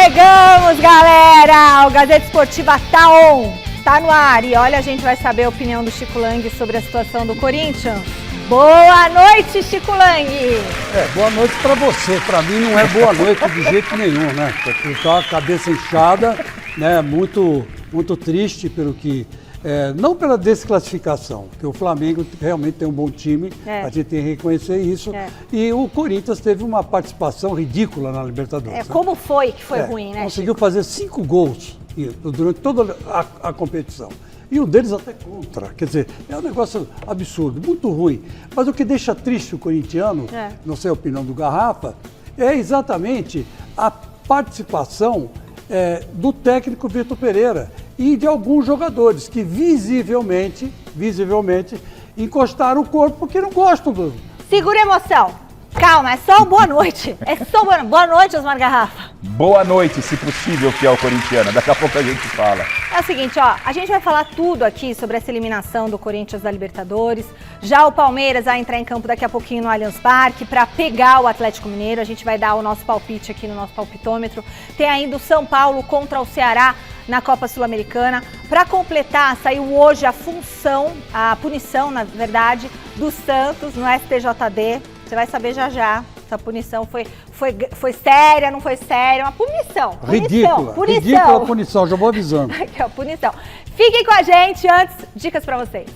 Chegamos, galera! O Gazeta Esportiva tá on, tá no ar. E olha, a gente vai saber a opinião do Chico Lang sobre a situação do Corinthians. Boa noite, Chico Lang! Boa noite para você. Para mim não é boa noite de jeito nenhum, né? Porque tá a cabeça inchada, né? Muito triste pelo que... não pela desclassificação, porque o Flamengo realmente tem um bom time, a gente tem que reconhecer isso. E o Corinthians teve uma participação ridícula na Libertadores. Como foi que foi ruim, né, conseguiu Chico? fazer 5 gols durante toda a competição. E um deles até contra. Quer dizer, é um negócio absurdo, muito ruim. Mas o que deixa triste o corintiano, não sei a opinião do Garrafa, é exatamente a participação do técnico Vitor Pereira e de alguns jogadores que visivelmente encostaram o corpo porque não gostam do... Segura a emoção. Calma, é só boa noite. É só boa noite, Osmar Garrafa. Boa noite, se possível, fiel corintiana. Daqui a pouco a gente fala. É o seguinte, a gente vai falar tudo aqui sobre essa eliminação do Corinthians da Libertadores. Já o Palmeiras vai entrar em campo daqui a pouquinho no Allianz Parque para pegar o Atlético Mineiro. A gente vai dar o nosso palpite aqui no nosso palpitômetro. Tem ainda o São Paulo contra o Ceará na Copa Sul-Americana. Para completar, saiu hoje a punição, na verdade, do Santos no STJD. Você vai saber já. Essa punição foi séria, não foi séria? Uma punição. Ridícula a punição, já vou avisando. Aqui, ó, punição. Fiquem com a gente antes, dicas para vocês.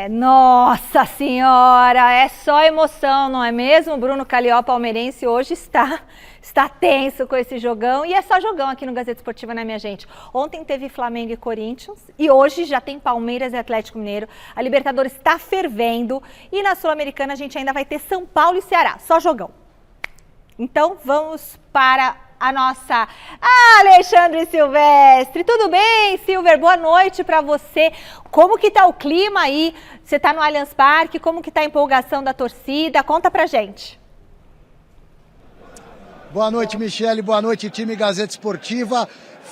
Nossa Senhora, é só emoção, não é mesmo? Bruno Calió, palmeirense, hoje está tenso com esse jogão. E é só jogão aqui no Gazeta Esportiva, né, minha gente? Ontem teve Flamengo e Corinthians e hoje já tem Palmeiras e Atlético Mineiro. A Libertadores está fervendo e na Sul-Americana a gente ainda vai ter São Paulo e Ceará. Só jogão. Então vamos para a nossa Alexandre Silvestre. Tudo bem, Silver? Boa noite para você. Como que tá o clima aí? Você tá no Allianz Parque, como que tá a empolgação da torcida? Conta pra gente. Boa noite, Michele. Boa noite, time Gazeta Esportiva.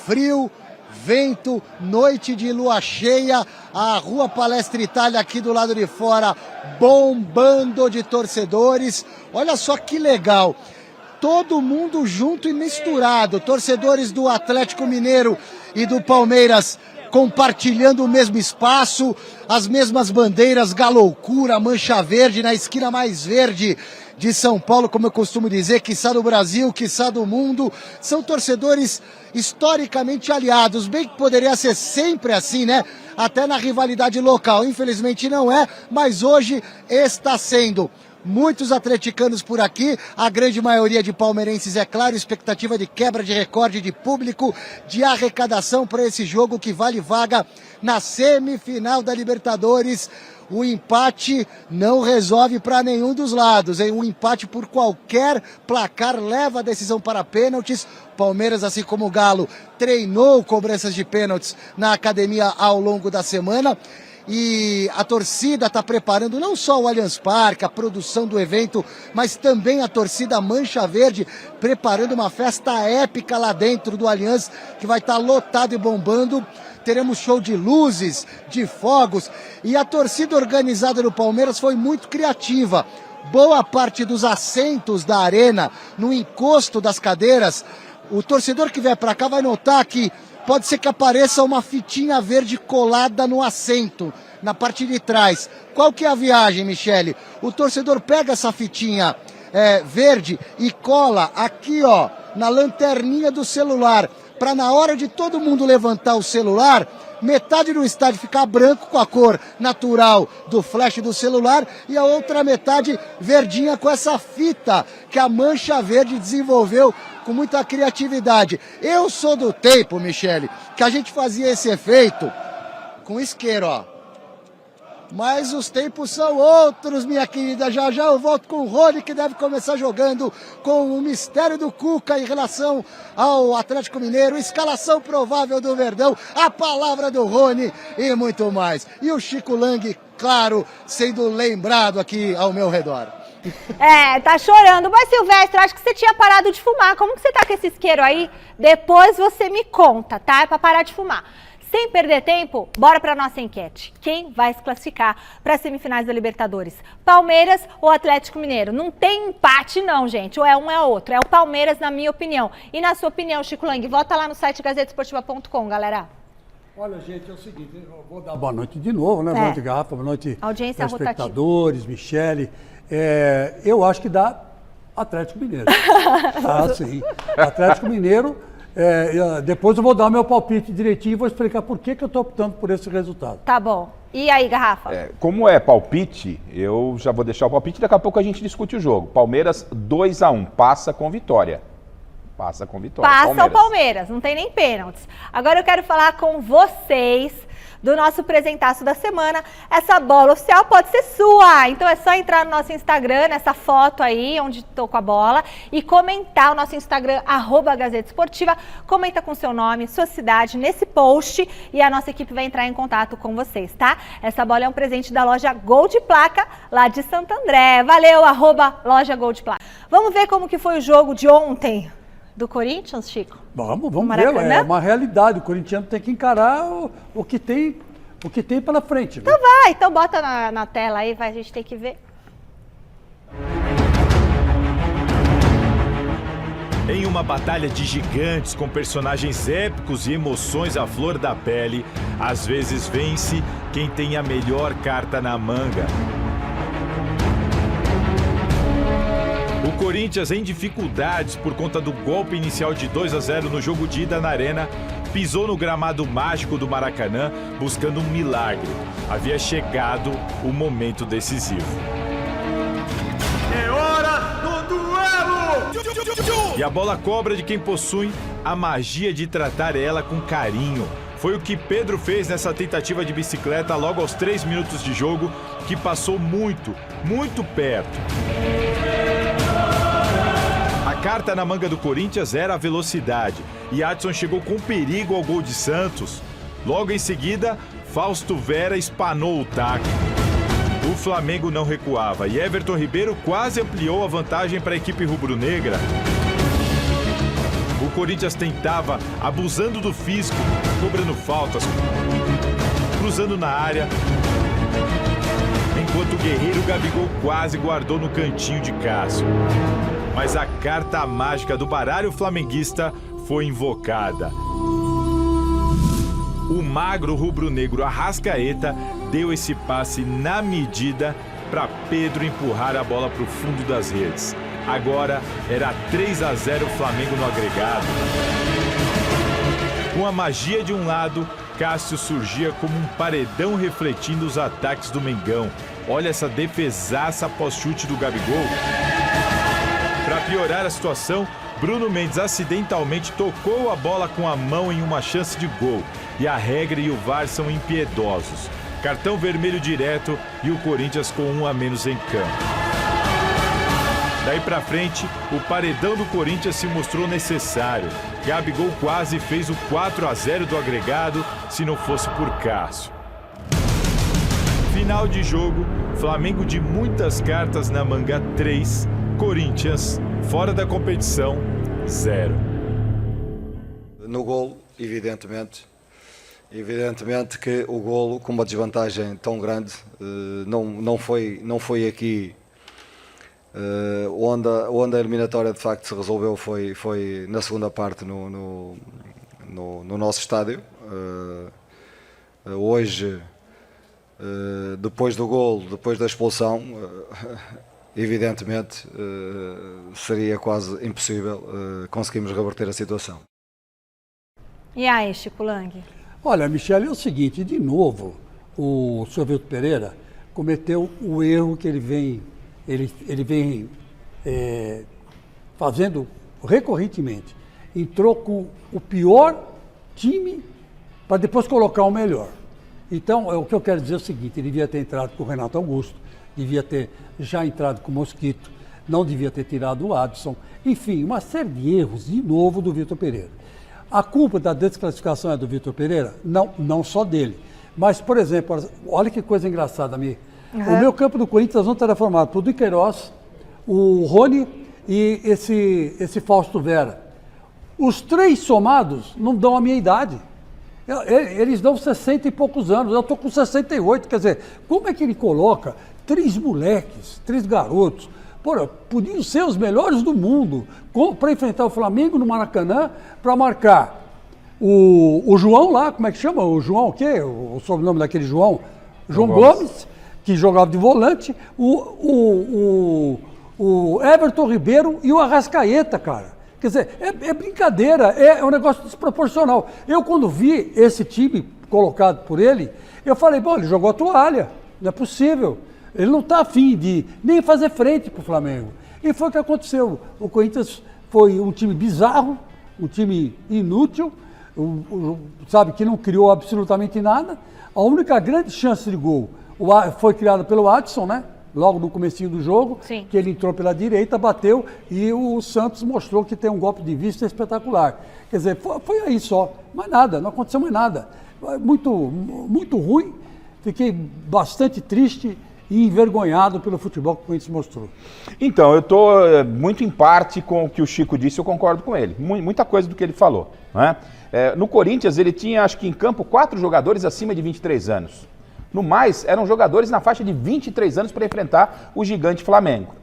Frio, vento, noite de lua cheia. A Rua Palestra Itália aqui do lado de fora bombando de torcedores. Olha só que legal. Todo mundo junto e misturado. Torcedores do Atlético Mineiro e do Palmeiras compartilhando o mesmo espaço, as mesmas bandeiras, Galoucura, Mancha Verde, na esquina mais verde de São Paulo, como eu costumo dizer, quiçá do Brasil, quiçá do mundo. São torcedores historicamente aliados, bem que poderia ser sempre assim, né? Até na rivalidade local. Infelizmente não é, mas hoje está sendo. Muitos atleticanos por aqui, a grande maioria de palmeirenses, é claro, expectativa de quebra de recorde de público, de arrecadação para esse jogo que vale vaga na semifinal da Libertadores. O empate não resolve para nenhum dos lados, hein? Um empate por qualquer placar leva a decisão para pênaltis. Palmeiras, assim como o Galo, treinou cobranças de pênaltis na academia ao longo da semana. E a torcida está preparando não só o Allianz Parque, a produção do evento, mas também a torcida Mancha Verde, preparando uma festa épica lá dentro do Allianz, que vai estar lotado e bombando. Teremos show de luzes, de fogos, e a torcida organizada do Palmeiras foi muito criativa. Boa parte dos assentos da arena, no encosto das cadeiras, o torcedor que vier para cá vai notar que pode ser que apareça uma fitinha verde colada no assento, na parte de trás. Qual que é a viagem, Michele? O torcedor pega essa fitinha verde e cola aqui, ó, na lanterninha do celular, para na hora de todo mundo levantar o celular, metade do estádio ficar branco com a cor natural do flash do celular e a outra metade verdinha com essa fita que a Mancha Verde desenvolveu com muita criatividade. Eu sou do tempo, Michele, que a gente fazia esse efeito com isqueiro, ó. Mas os tempos são outros, minha querida. Já eu volto com o Rony, que deve começar jogando com o mistério do Cuca em relação ao Atlético Mineiro, escalação provável do Verdão, a palavra do Rony e muito mais. E o Chico Lang, claro, sendo lembrado aqui ao meu redor. Tá chorando. Mas, Silvestre, acho que você tinha parado de fumar. Como que você tá com esse isqueiro aí? Depois você me conta, tá? É pra parar de fumar. Sem perder tempo, bora para nossa enquete. Quem vai se classificar para as semifinais da Libertadores? Palmeiras ou Atlético Mineiro? Não tem empate não, gente. Ou é um, é outro. É o Palmeiras, na minha opinião. E na sua opinião, Chico Lang? Vota lá no site gazetesportiva.com, galera. Olha, gente, é o seguinte, eu vou dar boa noite de novo, né? Boa noite, Garrafa, boa noite, audiência espectadores, Michele. Eu acho que dá Atlético Mineiro. Sim. Atlético Mineiro, depois eu vou dar meu palpite direitinho e vou explicar por que eu estou optando por esse resultado. Tá bom. E aí, Garrafa? Como é palpite, eu já vou deixar o palpite, daqui a pouco a gente discute o jogo. Palmeiras 2-1, passa com vitória. Passa com vitória. Passa o Palmeiras, não tem nem pênaltis. Agora eu quero falar com vocês do nosso presentaço da semana. Essa bola oficial pode ser sua, então é só entrar no nosso Instagram, nessa foto aí, onde estou com a bola, e comentar o nosso Instagram, @Gazeta Esportiva. Comenta com seu nome, sua cidade, nesse post, e a nossa equipe vai entrar em contato com vocês, tá? Essa bola é um presente da loja Gold Placa, lá de Santo André. Valeu, @loja Gold Placa. Vamos ver como que foi o jogo de ontem do Corinthians, Chico? Vamos ver, é uma realidade. O corintiano tem que encarar o que tem pela frente. Então então bota na tela aí, a gente tem que ver. Em uma batalha de gigantes com personagens épicos e emoções à flor da pele, às vezes vence quem tem a melhor carta na manga. O Corinthians, em dificuldades por conta do golpe inicial de 2-0 no jogo de ida na Arena, pisou no gramado mágico do Maracanã buscando um milagre. Havia chegado o momento decisivo. É hora do duelo! E a bola cobra de quem possui a magia de tratar ela com carinho. Foi o que Pedro fez nessa tentativa de bicicleta logo aos 3 minutos de jogo, que passou muito, muito perto. A carta na manga do Corinthians era a velocidade, e Adson chegou com perigo ao gol de Santos. Logo em seguida, Fausto Vera espanou o taco. O Flamengo não recuava e Everton Ribeiro quase ampliou a vantagem para a equipe rubro-negra. O Corinthians tentava, abusando do físico, cobrando faltas, cruzando na área, enquanto o guerreiro Gabigol quase guardou no cantinho de Cássio. Mas a carta mágica do baralho flamenguista foi invocada. O magro rubro-negro Arrascaeta deu esse passe na medida para Pedro empurrar a bola para o fundo das redes. Agora era 3-0 Flamengo no agregado. Com a magia de um lado, Cássio surgia como um paredão refletindo os ataques do Mengão. Olha essa defesaça pós-chute do Gabigol. Para piorar a situação, Bruno Mendes acidentalmente tocou a bola com a mão em uma chance de gol. E a regra e o VAR são impiedosos. Cartão vermelho direto e o Corinthians com 1 a menos em campo. Daí pra frente, o paredão do Corinthians se mostrou necessário. Gabigol quase fez o 4-0 do agregado, se não fosse por Cássio. Final de jogo, Flamengo de muitas cartas na manga 3, Corinthians fora da competição 0. No golo, evidentemente que o golo com uma desvantagem tão grande não foi aqui onde a eliminatória de facto se resolveu, foi na segunda parte no nosso estádio. Hoje, depois do golo, depois da expulsão, evidentemente seria quase impossível conseguirmos reverter a situação. E aí, Chico Lang? Olha, Michele, é o seguinte, de novo, o senhor Vitor Pereira cometeu o erro que ele vem fazendo recorrentemente. Entrou com o pior time para depois colocar o melhor. Então, o que eu quero dizer é o seguinte, ele devia ter entrado com o Renato Augusto, devia ter já entrado com o Mosquito, não devia ter tirado o Adson. Enfim, uma série de erros, de novo, do Vitor Pereira. A culpa da desclassificação é do Vitor Pereira? Não só dele. Mas, por exemplo, olha que coisa engraçada, Mi. O meu campo do Corinthians não era formado por Duqueiroz, o Rony e esse Fausto Vera. Os três somados não dão a minha idade. Eles dão 60 e poucos anos, eu estou com 68, quer dizer, como é que ele coloca 3 moleques, 3 garotos, podiam ser os melhores do mundo, para enfrentar o Flamengo no Maracanã, para marcar o João lá, como é que chama? O João o quê? O sobrenome daquele João? João Gomes, que jogava de volante, o Everton Ribeiro e o Arrascaeta, cara. Quer dizer, é brincadeira, é um negócio desproporcional. Eu, quando vi esse time colocado por ele, eu falei, bom, ele jogou a toalha, não é possível. Ele não está afim de nem fazer frente para o Flamengo. E foi o que aconteceu. O Corinthians foi um time bizarro, um time inútil, sabe, que não criou absolutamente nada. A única grande chance de gol foi criada pelo Adson, né? Logo no comecinho do jogo, Sim. que ele entrou pela direita, bateu e o Santos mostrou que tem um golpe de vista espetacular. Quer dizer, foi aí só, mais nada, não aconteceu mais nada. Muito ruim, fiquei bastante triste e envergonhado pelo futebol que o Corinthians mostrou. Então, eu estou muito em parte com o que o Chico disse, eu concordo com ele. Muita coisa do que ele falou. Né? No Corinthians, ele tinha, acho que em campo, 4 jogadores acima de 23 anos. No mais, eram jogadores na faixa de 23 anos para enfrentar o gigante Flamengo.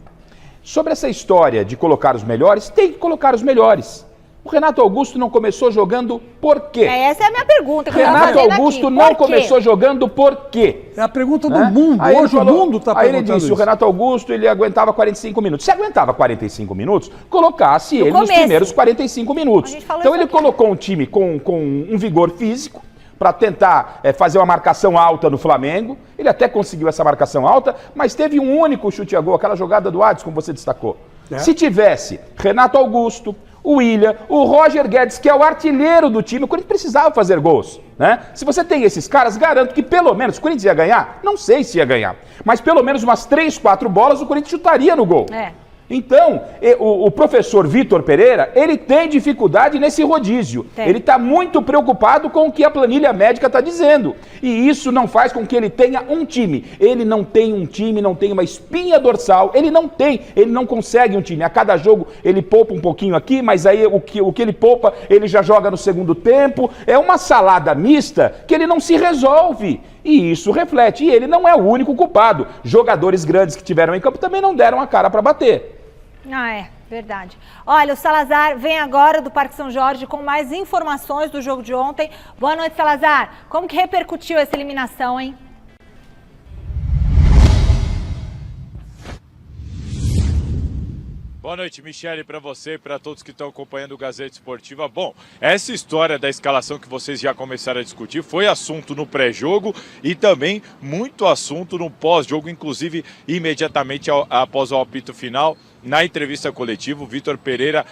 Sobre essa história de colocar os melhores, tem que colocar os melhores. O Renato Augusto não começou jogando por quê? Essa é a minha pergunta. Renato Augusto não começou jogando por quê? É a pergunta do mundo. Aí hoje falou, o mundo está perguntando. Aí ele disse, isso. o Renato Augusto, ele aguentava 45 minutos. Se aguentava 45 minutos, colocasse ele nos primeiros 45 minutos. Então ele colocou um time com um vigor físico, para tentar fazer uma marcação alta no Flamengo. Ele até conseguiu essa marcação alta, mas teve um único chute a gol, aquela jogada do Adson, como você destacou. Se tivesse Renato Augusto, o William, o Roger Guedes, que é o artilheiro do time, o Corinthians precisava fazer gols. Né? Se você tem esses caras, garanto que pelo menos o Corinthians ia ganhar. Não sei se ia ganhar, mas pelo menos umas 3, 4 bolas o Corinthians chutaria no gol. Então, o professor Vitor Pereira, ele tem dificuldade nesse rodízio. Ele está muito preocupado com o que a planilha médica está dizendo. E isso não faz com que ele tenha um time. Ele não tem um time, não tem uma espinha dorsal. Ele não consegue um time. A cada jogo ele poupa um pouquinho aqui, mas aí o que ele poupa, ele já joga no segundo tempo. É uma salada mista que ele não se resolve. E isso reflete. E ele não é o único culpado. Jogadores grandes que tiveram em campo também não deram a cara para bater. Verdade. Olha, o Salazar vem agora do Parque São Jorge com mais informações do jogo de ontem. Boa noite, Salazar. Como que repercutiu essa eliminação, hein? Boa noite, Michele, para você e para todos que estão acompanhando o Gazeta Esportiva. Bom, essa história da escalação que vocês já começaram a discutir foi assunto no pré-jogo e também muito assunto no pós-jogo, inclusive imediatamente após o apito final. Na entrevista coletiva, o Vitor Pereira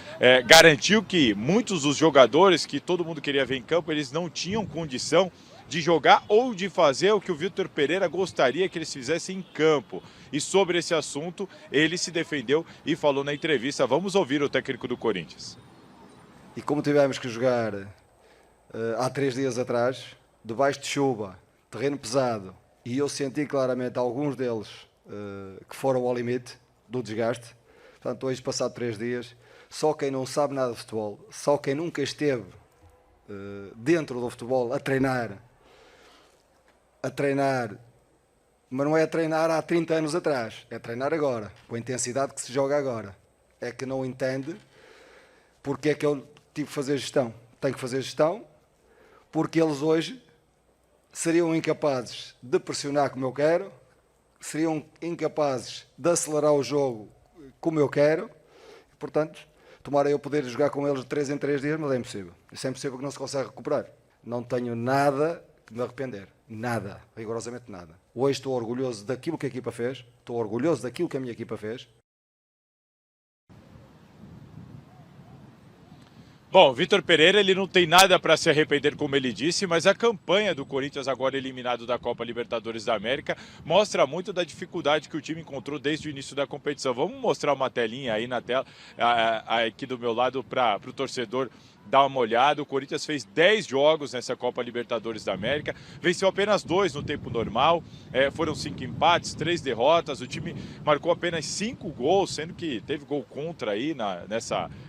garantiu que muitos dos jogadores que todo mundo queria ver em campo, eles não tinham condição de jogar ou de fazer o que o Vitor Pereira gostaria que eles fizessem em campo. E sobre esse assunto, ele se defendeu e falou na entrevista. Vamos ouvir o técnico do Corinthians. E como tivemos que jogar há 3 dias atrás, debaixo de chuva, terreno pesado, e eu senti claramente alguns deles que foram ao limite do desgaste. Portanto, hoje, passado 3 dias, só quem não sabe nada de futebol, só quem nunca esteve dentro do futebol a treinar, mas não é a treinar há 30 anos atrás, é treinar agora, com a intensidade que se joga agora. É que não entende porque é que eu tive que fazer gestão. Tenho que fazer gestão porque eles hoje seriam incapazes de pressionar como eu quero, seriam incapazes de acelerar o jogo como eu quero, portanto, tomara eu poder jogar com eles de 3 em 3 dias, mas é impossível. Isso é impossível que não se consegue recuperar. Não tenho nada que me arrepender. Nada. Rigorosamente nada. Hoje estou orgulhoso daquilo que a equipa fez. Estou orgulhoso daquilo que a minha equipa fez. Bom, Vitor Pereira, ele não tem nada para se arrepender, como ele disse, mas a campanha do Corinthians, agora eliminado da Copa Libertadores da América, mostra muito da dificuldade que o time encontrou desde o início da competição. Vamos mostrar uma telinha aí na tela, aqui do meu lado, para o torcedor dar uma olhada. O Corinthians fez 10 jogos nessa Copa Libertadores da América, venceu apenas 2 no tempo normal, foram 5 empates, 3 derrotas, o time marcou apenas 5 gols, sendo que teve gol contra aí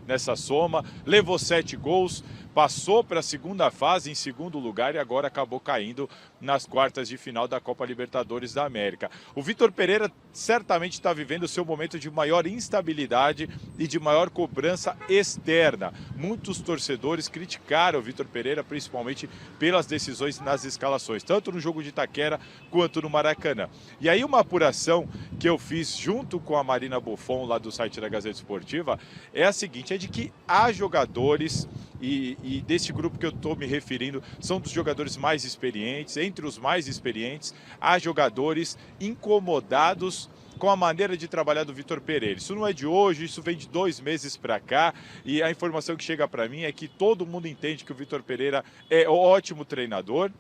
nessa soma, levou 7 gols, passou para a segunda fase em segundo lugar e agora acabou caindo nas quartas de final da Copa Libertadores da América. O Vitor Pereira certamente está vivendo o seu momento de maior instabilidade e de maior cobrança externa. Muitos torcedores criticaram o Vitor Pereira, principalmente pelas decisões nas escalações, tanto no jogo de Itaquera quanto no Maracanã. E aí uma apuração que eu fiz junto com a Marina Buffon, lá do site da Gazeta Esportiva, é a seguinte, é de que há jogadores, e deste grupo que eu estou me referindo, são dos jogadores mais experientes, entre os mais experientes, há jogadores incomodados com a maneira de trabalhar do Vitor Pereira. Isso não é de hoje, isso vem de 2 meses para cá, e a informação que chega para mim é que todo mundo entende que o Vitor Pereira é um ótimo treinador,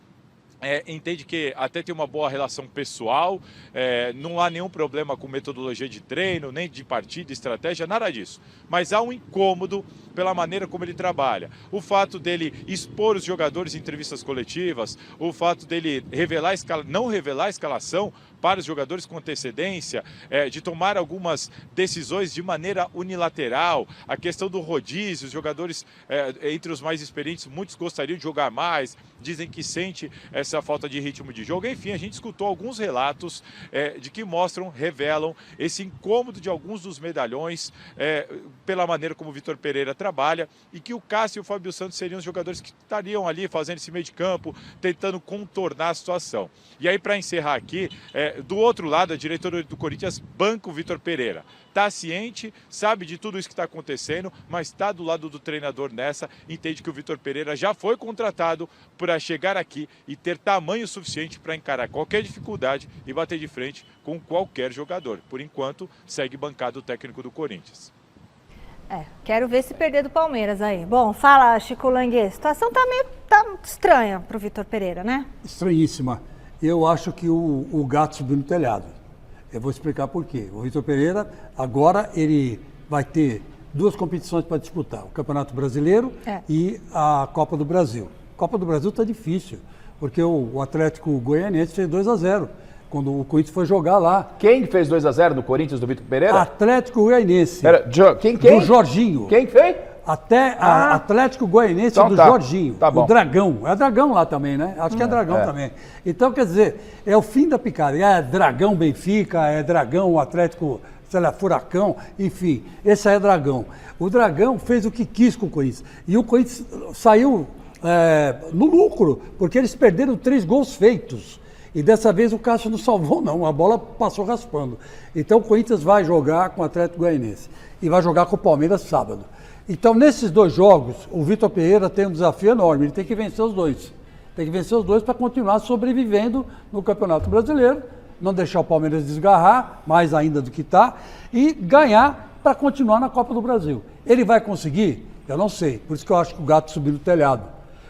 entende que até tem uma boa relação pessoal, não há nenhum problema com metodologia de treino, nem de partida, estratégia, nada disso. Mas há um incômodo pela maneira como ele trabalha. O fato dele expor os jogadores em entrevistas coletivas, o fato dele não revelar a escalação para os jogadores com antecedência, de tomar algumas decisões de maneira unilateral, a questão do rodízio, os jogadores entre os mais experientes, muitos gostariam de jogar mais, dizem que sente essa falta de ritmo de jogo. Enfim, a gente escutou alguns relatos de que revelam esse incômodo de alguns dos medalhões pela maneira como o Vitor Pereira trabalha, e que o Cássio e o Fábio Santos seriam os jogadores que estariam ali fazendo esse meio de campo, tentando contornar a situação. E aí, para encerrar aqui, do outro lado, a diretoria do Corinthians banca o Vitor Pereira. Está ciente, sabe de tudo isso que está acontecendo, mas está do lado do treinador nessa, entende que o Vitor Pereira já foi contratado para chegar aqui e ter tamanho suficiente para encarar qualquer dificuldade e bater de frente com qualquer jogador. Por enquanto, segue bancado o técnico do Corinthians. Quero ver se perder do Palmeiras aí. Bom, fala, Chico Languet, a situação tá estranha para o Vitor Pereira, né? Estranhíssima. Eu acho que o gato subiu no telhado. Eu vou explicar por quê. O Vitor Pereira, agora, ele vai ter 2 competições para disputar. O Campeonato Brasileiro e a Copa do Brasil. A Copa do Brasil está difícil, porque o Atlético Goianiense fez 2-0. Quando o Corinthians foi jogar lá. Quem fez 2-0 no Corinthians do Vitor Pereira? Atlético Goianiense. Quem? Do Jorginho. Quem fez? Atlético Goianiense então, do Jorginho. Tá bom. O Dragão. É Dragão lá também, né? Acho que é Dragão também. Então, quer dizer, é o fim da picaria. É Dragão Benfica, é Dragão Atlético, sei lá, Furacão, enfim. Esse aí é Dragão. O Dragão fez o que quis com o Corinthians. E o Corinthians saiu no lucro, porque eles perderam 3 gols feitos. E dessa vez o Cássio não salvou, não. A bola passou raspando. Então o Corinthians vai jogar com o Atlético Goianiense. E vai jogar com o Palmeiras sábado. Então, nesses 2 jogos, o Vitor Pereira tem um desafio enorme. Ele tem que vencer os 2. Tem que vencer os 2 para continuar sobrevivendo no Campeonato Brasileiro. Não deixar o Palmeiras desgarrar, mais ainda do que está. E ganhar para continuar na Copa do Brasil. Ele vai conseguir? Eu não sei. Por isso que eu acho que o gato subiu no telhado.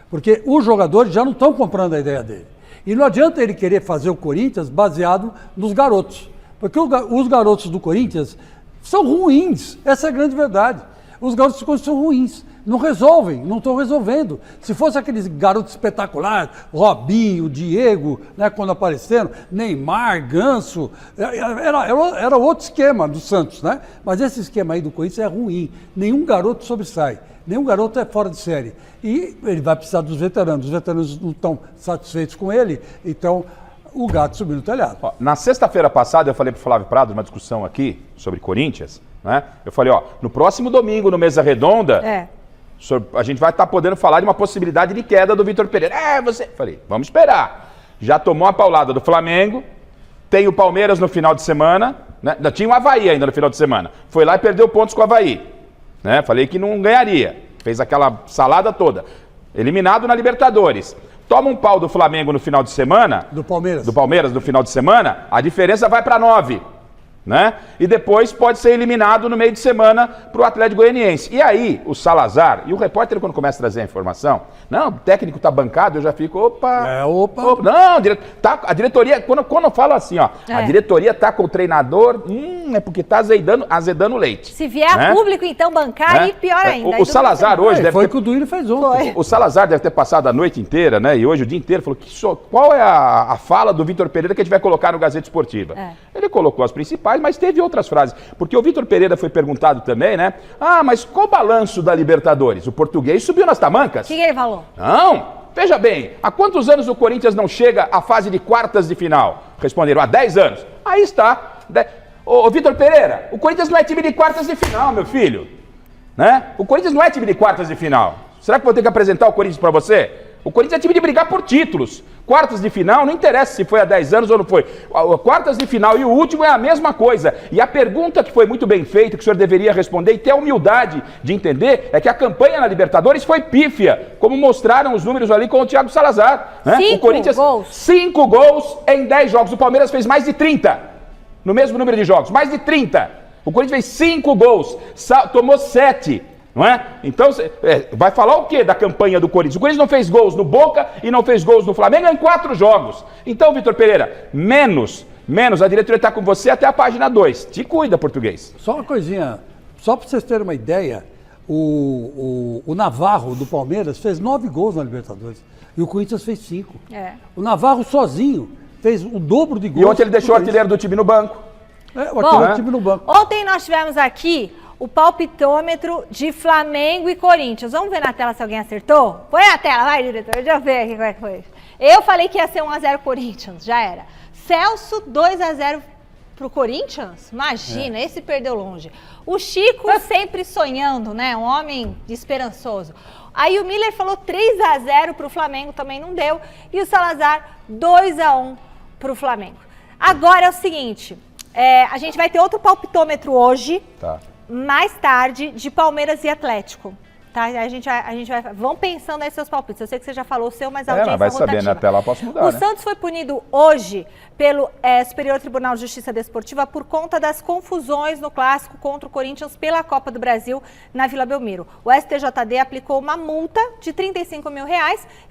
Porque os jogadores já não estão comprando a ideia dele. E não adianta ele querer fazer o Corinthians baseado nos garotos. Porque os garotos do Corinthians são ruins. Essa é a grande verdade. Os garotos do Corinthians são ruins. Não resolvem, não estão resolvendo. Se fosse aqueles garotos espetaculares, Robinho, Diego, né, quando apareceram, Neymar, Ganso, era outro esquema do Santos, né? Mas esse esquema aí do Corinthians é ruim. Nenhum garoto sobressai. Nenhum garoto é fora de série. E ele vai precisar dos veteranos. Os veteranos não estão satisfeitos com ele, então o gato subiu no telhado. Na sexta-feira passada eu falei para o Flávio Prado, numa discussão aqui sobre Corinthians, né? Eu falei, no próximo domingo, no Mesa Redonda, a gente vai estar podendo falar de uma possibilidade de queda do Vitor Pereira. Falei, vamos esperar. Já tomou a paulada do Flamengo, tem o Palmeiras no final de semana, né? Tinha o Avaí ainda no final de semana. Foi lá e perdeu pontos com o Avaí. Né? Falei que não ganharia. Fez aquela salada toda. Eliminado na Libertadores. Toma um pau do Flamengo no final de semana. Do Palmeiras. Do Palmeiras no final de semana. A diferença vai para 9. Né? E depois pode ser eliminado no meio de semana para o Atlético Goianiense. E aí, o Salazar, e o repórter quando começa a trazer a informação, não, o técnico está bancado, eu já fico, opa. Não, a diretoria, quando eu falo assim, a diretoria está com o treinador, é porque está azedando o leite. Se vier a público, então, bancar, e pior ainda. O Salazar hoje deve foi o que o Duílio fez ontem. O Salazar deve ter passado a noite inteira, né? E hoje o dia inteiro falou, qual é a fala do Vitor Pereira que a gente vai colocar no Gazeta Esportiva? Ele colocou as principais. faz, mas teve outras frases. Porque o Vitor Pereira foi perguntado também, né? Ah, mas qual o balanço da Libertadores? O português subiu nas tamancas. O que ele falou? Não. Veja bem, há quantos anos o Corinthians não chega à fase de quartas de final? Responderam, há 10 anos. Aí está. Ô, Vitor Pereira, o Corinthians não é time de quartas de final, meu filho. Né? O Corinthians não é time de quartas de final. Será que vou ter que apresentar o Corinthians para você? O Corinthians é time de brigar por títulos. Quartas de final, não interessa se foi há 10 anos ou não foi. Quartas de final e o último é a mesma coisa. E a pergunta que foi muito bem feita, que o senhor deveria responder e ter a humildade de entender, é que a campanha na Libertadores foi pífia, como mostraram os números ali com o Thiago Salazar. Né? 5 o Corinthians, gols. 5 gols em 10 jogos. O Palmeiras fez mais de 30 no mesmo número de jogos. Mais de 30. O Corinthians fez 5 gols, tomou 7. Não é? Então, vai falar o quê da campanha do Corinthians? O Corinthians não fez gols no Boca e não fez gols no Flamengo em 4 jogos. Então, Vitor Pereira, menos, a diretoria está com você até a página 2. Te cuida, português. Só uma coisinha, só para vocês terem uma ideia, o Navarro do Palmeiras fez 9 gols na Libertadores e o Corinthians fez 5. O Navarro sozinho fez o dobro de gols. E ontem ele deixou o artilheiro do time no banco. O artilheiro do time no banco. Ontem nós tivemos aqui o palpitômetro de Flamengo e Corinthians. Vamos ver na tela se alguém acertou? Põe na tela, vai, diretor. Deixa eu ver aqui como é que foi. Eu falei que ia ser 1-0 Corinthians, já era. Celso, 2-0 pro Corinthians? Imagina, esse perdeu longe. O Chico sempre sonhando, né? Um homem esperançoso. Aí o Miller falou 3-0 pro Flamengo, também não deu. E o Salazar, 2-1 pro Flamengo. Agora é o seguinte, a gente vai ter outro palpitômetro hoje. Tá. Mais tarde, de Palmeiras e Atlético. Tá? A gente vai. Vão pensando aí seus palpites. Eu sei que você já falou o seu, mas a audiência vai rotativa. saber na tela, eu posso mudar. O Santos foi punido hoje pelo Superior Tribunal de Justiça Desportiva por conta das confusões no clássico contra o Corinthians pela Copa do Brasil na Vila Belmiro. O STJD aplicou uma multa de R$35 mil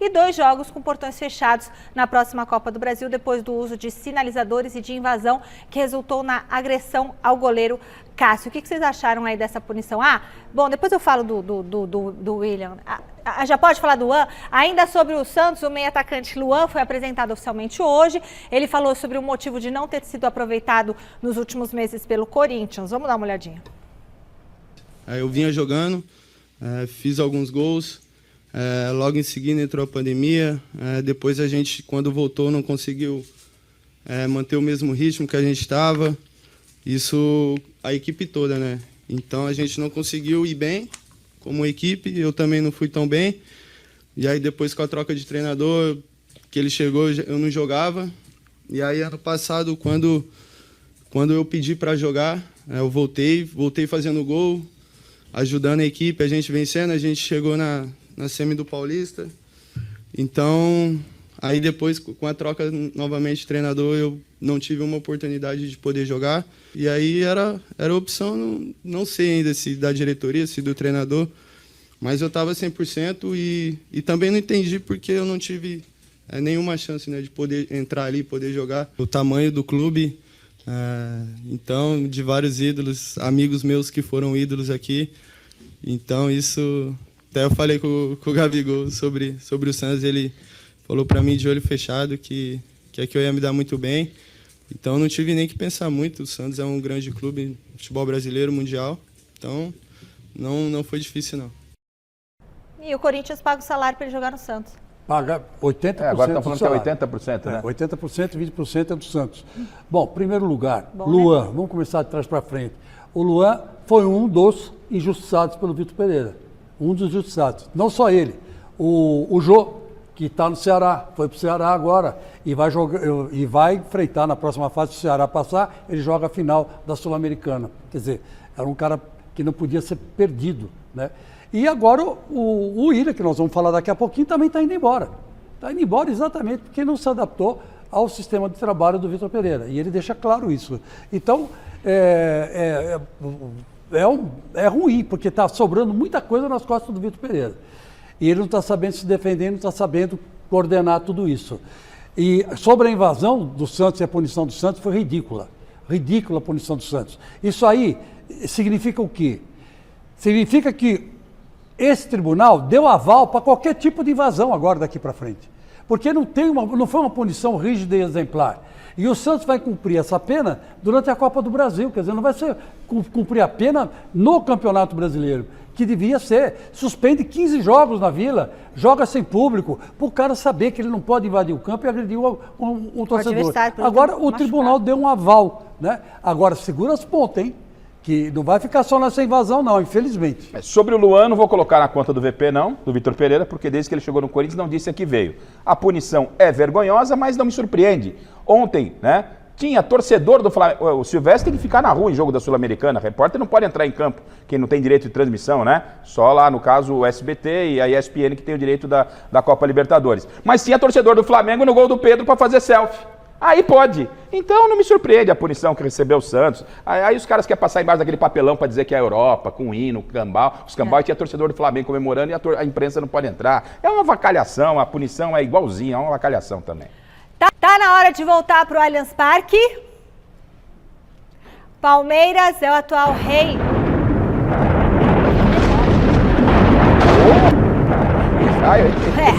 e 2 jogos com portões fechados na próxima Copa do Brasil, depois do uso de sinalizadores e de invasão que resultou na agressão ao goleiro Cássio. O que vocês acharam aí dessa punição? Bom, depois eu falo do William. Já pode falar do Luan? Ainda sobre o Santos, o meio atacante Luan foi apresentado oficialmente hoje. Ele falou sobre o motivo de não ter sido aproveitado nos últimos meses pelo Corinthians. Vamos dar uma olhadinha. Eu vinha jogando, fiz alguns gols. Logo em seguida entrou a pandemia. Depois a gente, quando voltou, não conseguiu manter o mesmo ritmo que a gente estava. Isso a equipe toda, né? Então a gente não conseguiu ir bem como equipe, eu também não fui tão bem. E aí depois com a troca de treinador, que ele chegou, eu não jogava. E aí ano passado, quando eu pedi para jogar, eu voltei fazendo gol, ajudando a equipe, a gente vencendo, a gente chegou na semi do Paulista. Então, aí depois com a troca novamente de treinador, eu não tive uma oportunidade de poder jogar. E aí era opção, não sei ainda se da diretoria, se do treinador, mas eu estava 100% e também não entendi porque eu não tive nenhuma chance, né, de poder entrar ali, poder jogar. O tamanho do clube, então, de vários ídolos, amigos meus que foram ídolos aqui. Então, isso... Até eu falei com o Gabigol sobre o Santos, ele falou para mim de olho fechado que aqui eu ia me dar muito bem. Então não tive nem que pensar muito, o Santos é um grande clube, futebol brasileiro, mundial, então não foi difícil não. E o Corinthians paga o salário para ele jogar no Santos? Paga 80% agora estão falando do salário. Que é 80%, né? 80% e 20% é do Santos. Bom, primeiro lugar, Luan, né? Vamos começar de trás para frente. O Luan foi um dos injustiçados pelo Vitor Pereira, um dos injustiçados, não só ele, o Jô, que está no Ceará, foi para o Ceará agora e vai jogar, e vai enfrentar na próxima fase, se o Ceará passar, ele joga a final da Sul-Americana. Quer dizer, era um cara que não podia ser perdido, né? E agora o William, que nós vamos falar daqui a pouquinho, também está indo embora. Está indo embora exatamente porque não se adaptou ao sistema de trabalho do Vitor Pereira. E ele deixa claro isso. Então, é ruim, porque está sobrando muita coisa nas costas do Vitor Pereira. E ele não está sabendo se defender, não está sabendo coordenar tudo isso. E sobre a invasão do Santos e a punição do Santos foi ridícula. Ridícula a punição do Santos. Isso aí significa o quê? Significa que esse tribunal deu aval para qualquer tipo de invasão agora daqui para frente. Porque não foi uma punição rígida e exemplar. E o Santos vai cumprir essa pena durante a Copa do Brasil, quer dizer, não vai ser cumprir a pena no Campeonato Brasileiro, que devia ser. Suspende 15 jogos na Vila, joga sem público, para o cara saber que ele não pode invadir o campo e agredir o torcedor. Agora o tribunal deu um aval, né? Agora segura as pontas, hein? Que não vai ficar só nessa invasão, não, infelizmente. Sobre o Luan, não vou colocar na conta do VP, não, do Vitor Pereira, porque desde que ele chegou no Corinthians não disse a que veio. A punição é vergonhosa, mas não me surpreende. Ontem, né, tinha torcedor do Flamengo. O Silvestre tem que ficar na rua em jogo da Sul-Americana. Repórter não pode entrar em campo, quem não tem direito de transmissão, né? Só lá, no caso, o SBT e a ESPN que tem o direito da Copa Libertadores. Mas tinha torcedor do Flamengo no gol do Pedro para fazer selfie. Aí pode. Então não me surpreende a punição que recebeu o Santos. Aí os caras querem passar embaixo daquele papelão para dizer que é a Europa, com o hino, cambau. Os cambau tinha torcedor do Flamengo comemorando e a imprensa não pode entrar. É uma avacalhação, a punição é igualzinha, é uma avacalhação também. Tá na hora de voltar pro Allianz Parque. Palmeiras é o atual rei.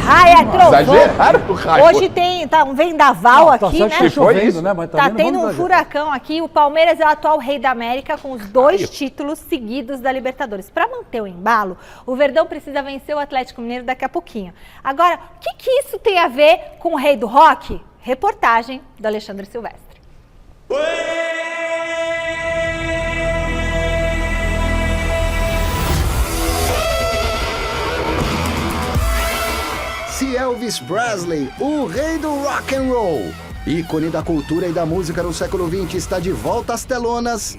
Raia, trovão. Exageraram o raio. Hoje tá um vendaval aqui, né? Tá chovendo, né? Mas tá tendo um furacão aqui. O Palmeiras é o atual rei da América com os 2 títulos seguidos da Libertadores. Para manter o embalo, o Verdão precisa vencer o Atlético Mineiro daqui a pouquinho. Agora, o que isso tem a ver com o rei do rock? Reportagem do Alexandre Silvestre. Se Elvis Presley, o rei do rock and roll, ícone da cultura e da música no século XX, está de volta às telonas,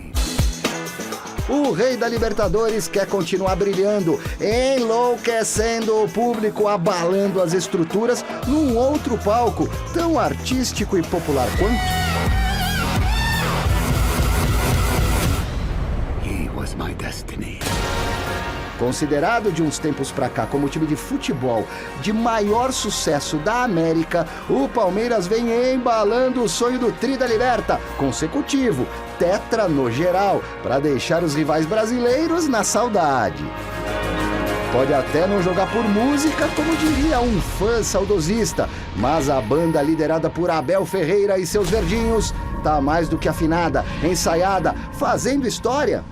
o rei da Libertadores quer continuar brilhando, enlouquecendo o público, abalando as estruturas num outro palco tão artístico e popular quanto. He was my destiny. Considerado de uns tempos pra cá como o time de futebol de maior sucesso da América, o Palmeiras vem embalando o sonho do Tri da Liberta, consecutivo, tetra no geral, para deixar os rivais brasileiros na saudade. Pode até não jogar por música, como diria um fã saudosista, mas a banda liderada por Abel Ferreira e seus verdinhos tá mais do que afinada, ensaiada, fazendo história.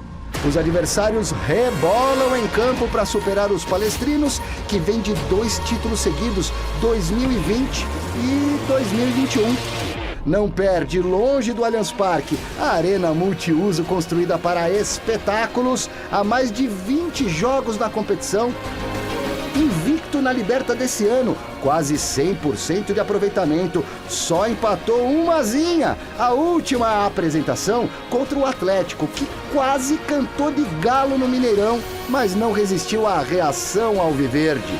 Os adversários rebolam em campo para superar os palestrinos, que vêm de 2 títulos seguidos, 2020 e 2021. Não perde longe do Allianz Parque, a arena multiuso construída para espetáculos, há mais de 20 jogos na competição. Invicto na Liberta desse ano, quase 100% de aproveitamento, só empatou umazinha, a última apresentação contra o Atlético, que quase cantou de galo no Mineirão, mas não resistiu à reação alviverde.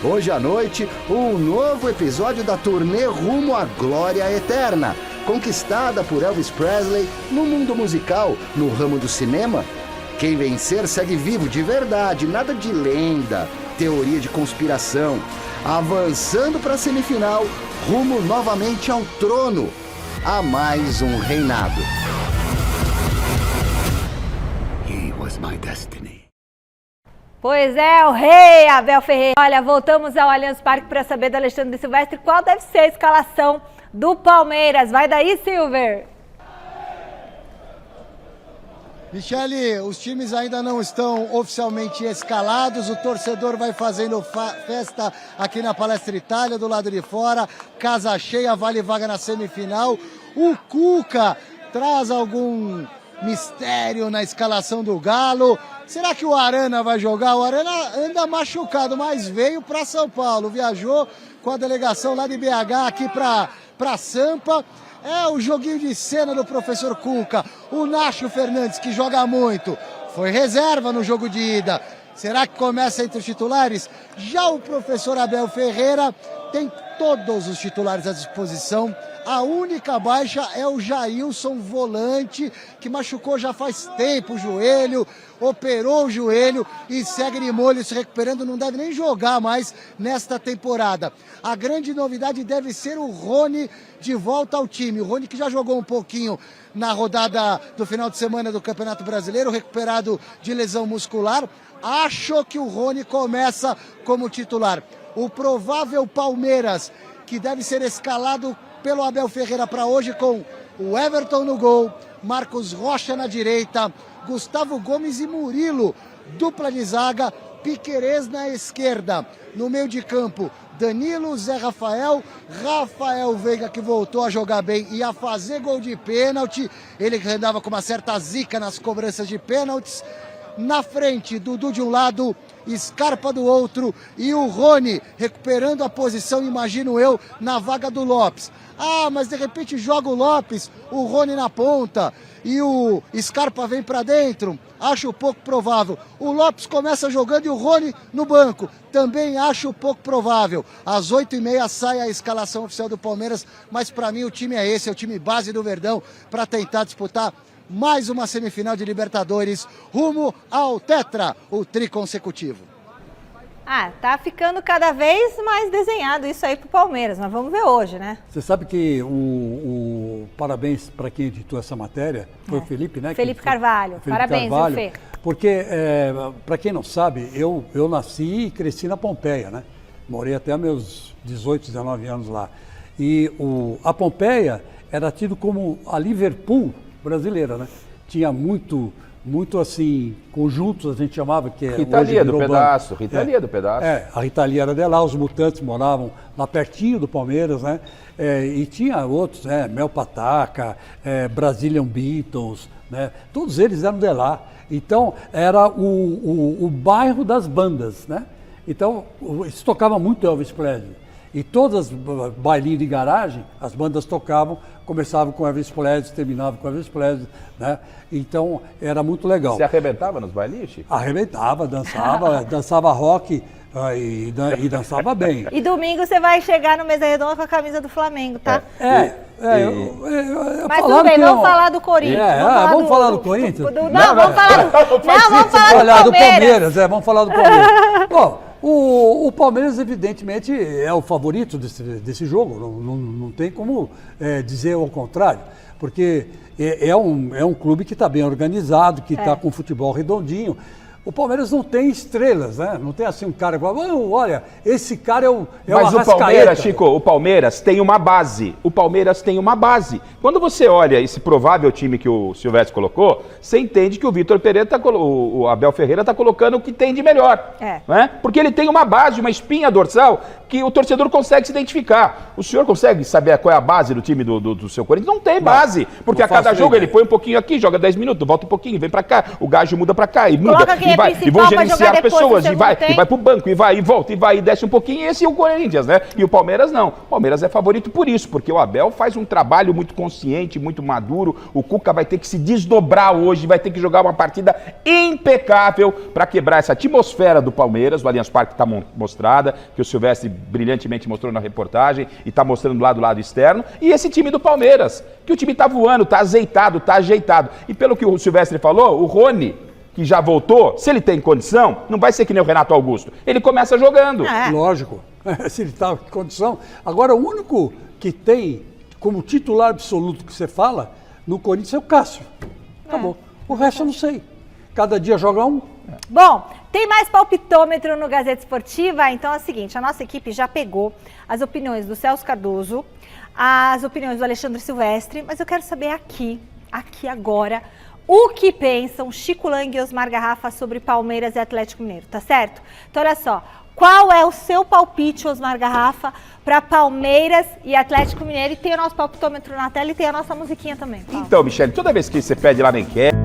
Hoje à noite, um novo episódio da turnê rumo à glória eterna, conquistada por Elvis Presley no mundo musical, no ramo do cinema. Quem vencer segue vivo de verdade, nada de lenda, teoria de conspiração. Avançando para a semifinal, rumo novamente ao trono, a mais um reinado. He was my destiny. Pois é, o rei Abel Ferreira. Olha, voltamos ao Allianz Parque para saber do Alexandre Silvestre qual deve ser a escalação do Palmeiras. Vai daí, Silver! Michele, os times ainda não estão oficialmente escalados, o torcedor vai fazendo festa aqui na Palestra Itália, do lado de fora, casa cheia, vale vaga na semifinal. O Cuca traz algum mistério na escalação do Galo. Será que o Arana vai jogar? O Arana anda machucado, mas veio para São Paulo, viajou com a delegação lá de BH aqui para Sampa. É o joguinho de cena do professor Cuca. O Nacho Fernandes, que joga muito, foi reserva no jogo de ida. Será que começa entre os titulares? Já o professor Abel Ferreira tem todos os titulares à disposição. A única baixa é o Jailson, volante, que machucou já faz tempo o joelho, operou o joelho e segue de molho se recuperando, não deve nem jogar mais nesta temporada. A grande novidade deve ser o Rony de volta ao time. O Rony que já jogou um pouquinho na rodada do final de semana do Campeonato Brasileiro, recuperado de lesão muscular. Acho que o Rony começa como titular. o provável Palmeiras, que deve ser escalado pelo Abel Ferreira para hoje com o Everton no gol, Marcos Rocha na direita, Gustavo Gomes e Murilo, dupla de zaga, Piquerez na esquerda. No meio de campo, Danilo, Zé Rafael, Rafael Veiga, que voltou a jogar bem e a fazer gol de pênalti. Ele que andava com uma certa zica nas cobranças de pênaltis. Na frente, Dudu de um lado, Scarpa do outro e o Rony recuperando a posição, imagino eu, na vaga do Lopes. Ah, mas de repente joga o Lopes, o Rony na ponta e o Scarpa vem para dentro. Acho pouco provável. O Lopes começa jogando e o Rony no banco. Também acho pouco provável. Às 8h30 sai a escalação oficial do Palmeiras, mas para mim o time é esse, é o time base do Verdão para tentar disputar mais uma semifinal de Libertadores rumo ao Tetra, o tri consecutivo. Ah, tá ficando cada vez mais desenhado isso aí pro Palmeiras, mas vamos ver hoje, né? Você sabe que o parabéns para quem editou essa matéria, foi o Felipe, né? Felipe Carvalho, parabéns, Carvalho, Fê. Porque, para quem não sabe, eu nasci e cresci na Pompeia, né? Morei até meus 18, 19 anos lá. E a Pompeia era tido como a Liverpool brasileira, né? Tinha muito assim, conjuntos, a gente chamava, que Ritalia do pedaço, Ritalia do pedaço. A Ritalia era de lá, os Mutantes moravam lá pertinho do Palmeiras, né? E tinha outros, Mel Pataca, Brazilian Beatles, né? Todos eles eram de lá. Então, era o bairro das bandas, né? Então, se tocava muito Elvis Presley. E todas as bailinhos de garagem, as bandas tocavam, começavam com Elvis Presley, terminavam com Elvis Presley, né? Então, era muito legal. Você arrebentava nos bailinhos, Chico? Arrebentava, dançava rock e dançava bem. E domingo você vai chegar no Mesa Redonda com a camisa do Flamengo, tá? Mas tudo bem, vamos falar do Corinthians. Vamos falar do Corinthians? Não, vamos falar do Palmeiras. Vamos falar do Palmeiras. Bom, o Palmeiras, evidentemente, é o favorito desse jogo, não tem como dizer ao contrário, porque é um clube que está bem organizado, que está com futebol redondinho. O Palmeiras não tem estrelas, né? Não tem assim um cara que fala, olha, esse cara é o Mas o Palmeiras, Chico, o Palmeiras tem uma base. O Palmeiras tem uma base. Quando você olha esse provável time que o Silvestre colocou, você entende que o Vitor Pereira, o Abel Ferreira está colocando o que tem de melhor. Né? Porque ele tem uma base, uma espinha dorsal que o torcedor consegue se identificar. O senhor consegue saber qual é a base do time do seu Corinthians? Não tem base. Porque a cada jogo ele põe um pouquinho aqui, joga 10 minutos, volta um pouquinho, vem pra cá, o gajo muda pra cá e muda. E vão gerenciar pessoas, e vai pro banco, e vai, e volta, e vai, e desce um pouquinho, e esse é o Corinthians, né? E o Palmeiras não. O Palmeiras é favorito por isso, porque o Abel faz um trabalho muito consciente, muito maduro. O Cuca vai ter que se desdobrar hoje, vai ter que jogar uma partida impecável para quebrar essa atmosfera do Palmeiras. O Allianz Parque está mostrada, que o Silvestre brilhantemente mostrou na reportagem, e está mostrando lá do lado externo. E esse time do Palmeiras, que o time está voando, está azeitado, está ajeitado. E pelo que o Silvestre falou, o Rony, que já voltou, se ele tem condição, não vai ser que nem o Renato Augusto. Ele começa jogando. Lógico, se ele está em condição. Agora, o único que tem como titular absoluto que você fala no Corinthians é o Cássio. Acabou. O resto eu não sei. Cada dia joga um. Bom, tem mais palpitômetro no Gazeta Esportiva? Então é o seguinte, a nossa equipe já pegou as opiniões do Celso Cardoso, as opiniões do Alexandre Silvestre, mas eu quero saber aqui agora, o que pensam Chico Lang e Osmar Garrafa sobre Palmeiras e Atlético Mineiro, tá certo? Então olha só, qual é o seu palpite, Osmar Garrafa, para Palmeiras e Atlético Mineiro? E tem o nosso palpitômetro na tela e tem a nossa musiquinha também. Paulo. Então, Michele, toda vez que você pede lá na enquete,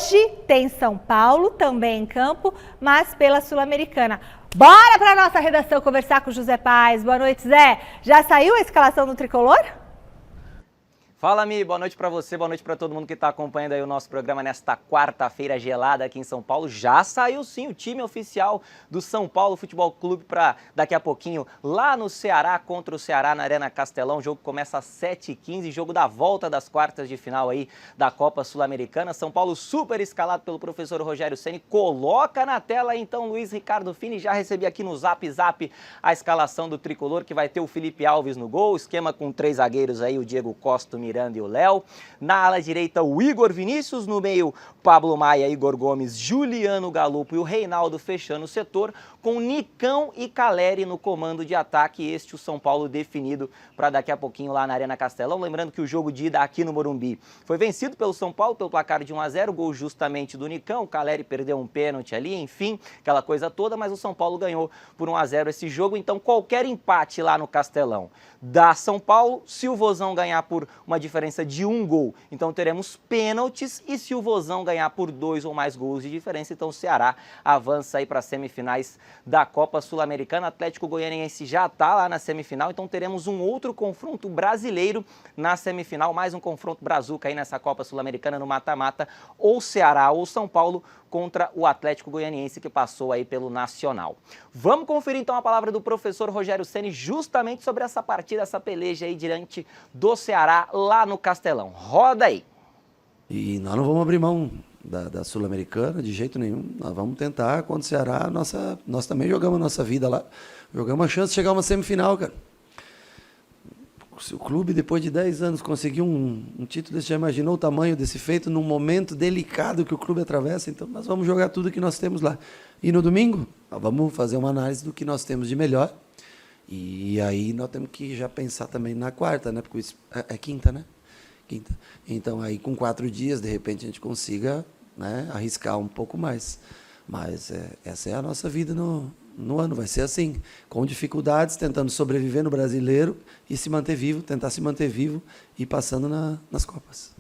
Hoje tem São Paulo também em campo, mas pela Sul-Americana. Bora para nossa redação conversar com o José Paes. Boa noite, Zé. Já saiu a escalação do Tricolor? Fala, Mi, boa noite para você, boa noite para todo mundo que está acompanhando aí o nosso programa nesta quarta-feira gelada aqui em São Paulo. Já saiu sim o time oficial do São Paulo Futebol Clube para daqui a pouquinho lá no Ceará, contra o Ceará na Arena Castelão. O jogo começa às 7h15, jogo da volta das quartas de final aí da Copa Sul-Americana. São Paulo super escalado pelo professor Rogério Ceni. Coloca na tela aí, então, Luiz Ricardo Fini. Já recebi aqui no Zap a escalação do Tricolor, que vai ter o Felipe Alves no gol, esquema com 3 zagueiros aí, o Diego Costa, o Miranda e o Léo. Na ala direita, o Igor Vinícius. No meio, Pablo Maia, Igor Gomes, Juliano Galupo e o Reinaldo fechando o setor, com Nicão e Caleri no comando de ataque. Este o São Paulo definido para daqui a pouquinho lá na Arena Castelão. Lembrando que o jogo de ida aqui no Morumbi foi vencido pelo São Paulo pelo placar de 1-0, gol justamente do Nicão. O Caleri perdeu um pênalti ali, enfim, aquela coisa toda, mas o São Paulo ganhou por 1-0 esse jogo. Então qualquer empate lá no Castelão dá São Paulo. Se o Vozão ganhar por uma diferença de 1 gol, então teremos pênaltis, e se o Vozão ganhar por 2 ou mais gols de diferença, então o Ceará avança aí para as semifinais da Copa Sul-Americana. Atlético Goianiense já está lá na semifinal, então teremos um outro confronto brasileiro na semifinal, mais um confronto brazuca aí nessa Copa Sul-Americana no mata-mata, ou Ceará ou São Paulo contra o Atlético Goianiense, que passou aí pelo Nacional. Vamos conferir então a palavra do professor Rogério Ceni justamente sobre essa partida, essa peleja aí diante do Ceará lá no Castelão. Roda aí! E nós não vamos abrir mão da Sul-Americana de jeito nenhum. Nós vamos tentar, contra o Ceará, nós também jogamos a nossa vida lá. Jogamos a chance de chegar a uma semifinal, cara. Se o clube, depois de 10 anos, conseguiu um título desse, já imaginou o tamanho desse feito num momento delicado que o clube atravessa? Então, nós vamos jogar tudo que nós temos lá. E no domingo, nós vamos fazer uma análise do que nós temos de melhor. E aí nós temos que já pensar também na quarta, né? Porque é quinta, né? Quinta. Então, aí com 4 dias, de repente, a gente consiga, né, arriscar um pouco mais. Mas essa é a nossa vida no ano, vai ser assim, com dificuldades, tentando sobreviver no Brasileiro e se manter vivo, tentar se manter vivo e passando nas Copas.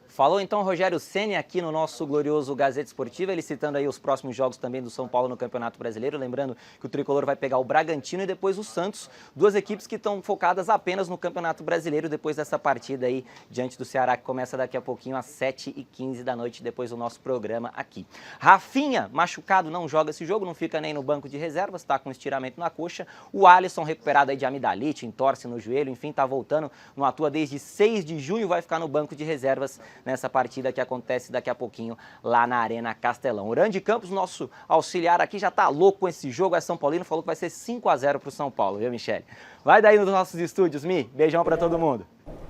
Falou então Rogério Ceni aqui no nosso glorioso Gazeta Esportiva, ele citando aí os próximos jogos também do São Paulo no Campeonato Brasileiro. Lembrando que o Tricolor vai pegar o Bragantino e depois o Santos, 2 equipes que estão focadas apenas no Campeonato Brasileiro depois dessa partida aí diante do Ceará, que começa daqui a pouquinho às 7h15 da noite, depois do nosso programa aqui. Rafinha, machucado, não joga esse jogo, não fica nem no banco de reservas, está com estiramento na coxa. O Alisson, recuperado aí de amidalite, entorse no joelho, enfim, está voltando, não atua desde 6 de junho, vai ficar no banco de reservas nessa partida que acontece daqui a pouquinho lá na Arena Castelão. Orandi Campos, nosso auxiliar aqui, já tá louco com esse jogo, é São Paulino, falou que vai ser 5-0 pro São Paulo, viu, Michele? Vai daí nos nossos estúdios, Mi, beijão pra todo mundo.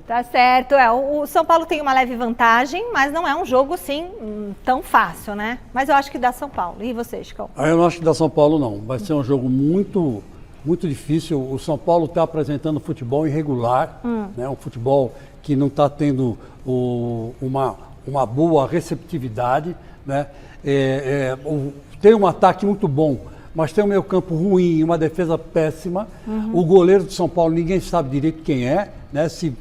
Tá certo, o São Paulo tem uma leve vantagem, mas não é um jogo, assim, tão fácil, né? Mas eu acho que dá São Paulo. E você, Chicão? Eu não acho que dá São Paulo, não. Vai ser um jogo muito difícil. O São Paulo está apresentando futebol irregular, né? Um futebol que não está tendo uma boa receptividade, né? Tem um ataque muito bom, mas tem um meio campo ruim, uma defesa péssima. O goleiro do São Paulo, ninguém sabe direito quem é, né? Se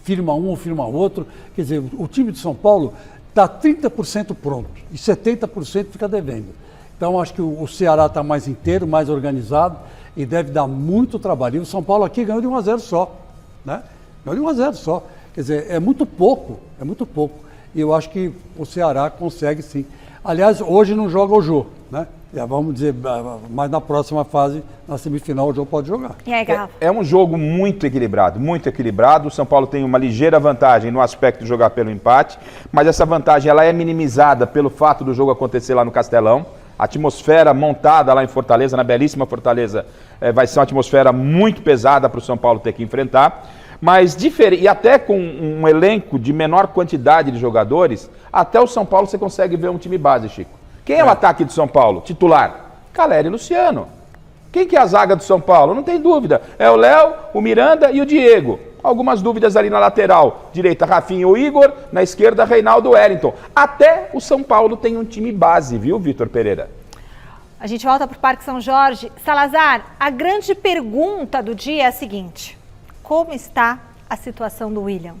firma um ou firma outro. Quer dizer, o time de São Paulo está 30% pronto e 70% fica devendo. Então, acho que o Ceará está mais inteiro, mais organizado e deve dar muito trabalho. E o São Paulo aqui ganhou de 1-0 só, né? Ganhou de 1-0 só. Quer dizer, é muito pouco. E eu acho que o Ceará consegue sim. Aliás, hoje não joga o Jô, né? Vamos dizer, mas na próxima fase, na semifinal, o Jô pode jogar. E aí, Garrafa? É um jogo muito equilibrado, muito equilibrado. O São Paulo tem uma ligeira vantagem no aspecto de jogar pelo empate, mas essa vantagem ela é minimizada pelo fato do jogo acontecer lá no Castelão. A atmosfera montada lá em Fortaleza, na belíssima Fortaleza, vai ser uma atmosfera muito pesada para o São Paulo ter que enfrentar. Mas e até com um elenco de menor quantidade de jogadores, até o São Paulo você consegue ver um time base, Chico. Quem é o ataque do São Paulo? Titular? Caleri e Luciano. Quem que é a zaga do São Paulo? Não tem dúvida. É o Léo, o Miranda e o Diego. Algumas dúvidas ali na lateral. Direita, Rafinha ou Igor. Na esquerda, Reinaldo Wellington. Até o São Paulo tem um time base, viu, Vitor Pereira? A gente volta para o Parque São Jorge. Salazar, a grande pergunta do dia é a seguinte: como está a situação do William?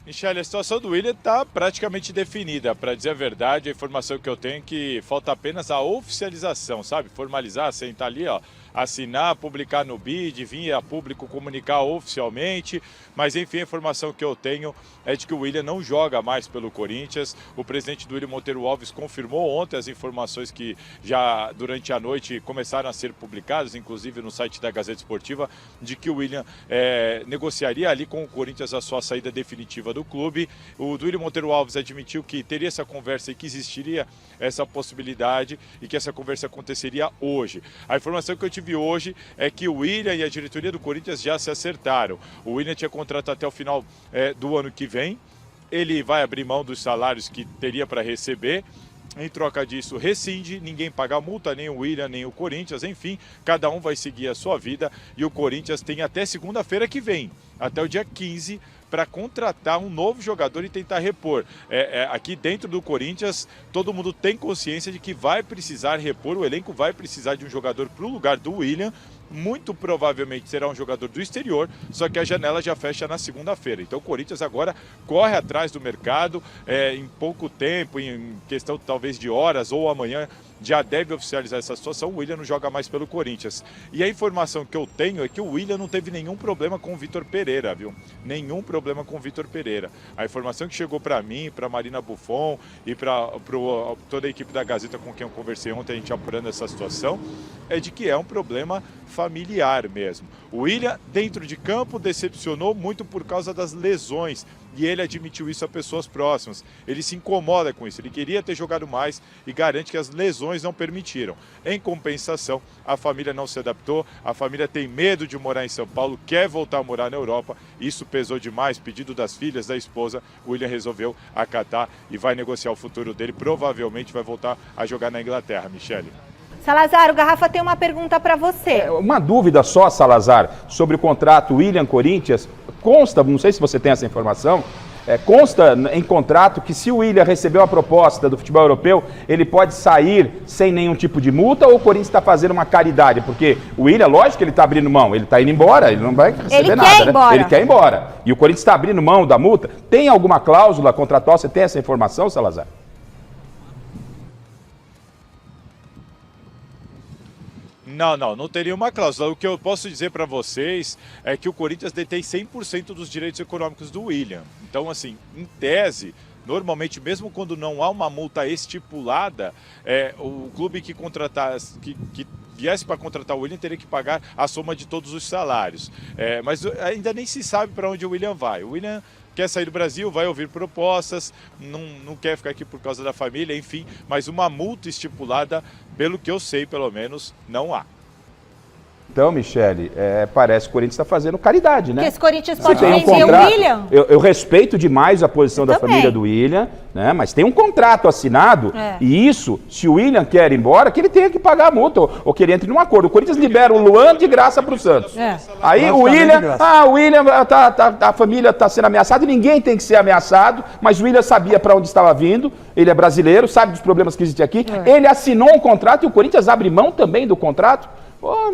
Michele, a situação do Willian está praticamente definida. Para dizer a verdade, a informação que eu tenho é que falta apenas a oficialização, sabe? Formalizar, sentar ali, ó, assinar, publicar no BID, vir a público comunicar oficialmente. Mas, enfim, a informação que eu tenho é de que o Willian não joga mais pelo Corinthians. O presidente do Willian Monteiro Alves confirmou ontem as informações que já durante a noite começaram a ser publicadas, inclusive no site da Gazeta Esportiva, de que o Willian negociaria ali com o Corinthians a sua saída definitiva do clube. O Willian Monteiro Alves admitiu que teria essa conversa e que existiria essa possibilidade e que essa conversa aconteceria hoje. A informação que eu tive hoje é que o Willian e a diretoria do Corinthians já se acertaram. O Willian tinha contrato até o final do ano que vem. Ele vai abrir mão dos salários que teria para receber. Em troca disso, rescinde, ninguém paga multa, nem o Willian, nem o Corinthians, enfim, cada um vai seguir a sua vida e o Corinthians tem até segunda-feira que vem, até o dia 15, para contratar um novo jogador e tentar repor. Aqui dentro do Corinthians, todo mundo tem consciência de que vai precisar repor, o elenco vai precisar de um jogador para o lugar do Willian. Muito provavelmente será um jogador do exterior, só que a janela já fecha na segunda-feira. Então o Corinthians agora corre atrás do mercado, em pouco tempo, em questão talvez de horas ou amanhã, já deve oficializar essa situação. O Willian não joga mais pelo Corinthians. E a informação que eu tenho é que o Willian não teve nenhum problema com o Vitor Pereira, viu? Nenhum problema com o Vitor Pereira. A informação que chegou para mim, para Marina Buffon e para toda a equipe da Gazeta com quem eu conversei ontem, a gente apurando essa situação, é de que é um problema familiar mesmo. O Willian, dentro de campo, decepcionou muito por causa das lesões. E ele admitiu isso a pessoas próximas. Ele se incomoda com isso. Ele queria ter jogado mais e garante que as lesões não permitiram. Em compensação, a família não se adaptou. A família tem medo de morar em São Paulo, quer voltar a morar na Europa. Isso pesou demais. Pedido das filhas, da esposa. O Willian resolveu acatar e vai negociar o futuro dele. Provavelmente vai voltar a jogar na Inglaterra, Michele. Salazar, o Garrafa tem uma pergunta para você. Uma dúvida só, Salazar, sobre o contrato Willian-Corinthians. Consta, não sei se você tem essa informação, consta em contrato que se o Willian recebeu a proposta do futebol europeu, ele pode sair sem nenhum tipo de multa ou o Corinthians está fazendo uma caridade? Porque o Willian, lógico que ele está abrindo mão, ele está indo embora, ele não vai receber nada, né? Ele quer ir embora. E o Corinthians está abrindo mão da multa. Tem alguma cláusula contratual? Você tem essa informação, Salazar? Não teria uma cláusula. O que eu posso dizer para vocês é que o Corinthians detém 100% dos direitos econômicos do Willian. Então, assim, em tese, normalmente, mesmo quando não há uma multa estipulada, o clube que viesse para contratar o Willian teria que pagar a soma de todos os salários. Mas ainda nem se sabe para onde o Willian vai. O Willian quer sair do Brasil, vai ouvir propostas, não quer ficar aqui por causa da família, enfim, mas uma multa estipulada, pelo que eu sei, pelo menos, não há. Então, Michele, parece que o Corinthians está fazendo caridade, né? Porque esse Corinthians pode vender o Willian? Eu respeito demais a posição da família do Willian, né? Mas tem um contrato assinado e isso, se o Willian quer ir embora, que ele tenha que pagar a multa ou que ele entre num acordo. O Corinthians libera o Luan de graça para o Santos. Aí o Willian, a família está sendo ameaçada e ninguém tem que ser ameaçado, mas o Willian sabia para onde estava vindo, ele é brasileiro, sabe dos problemas que existem aqui, ele assinou um contrato e o Corinthians abre mão também do contrato.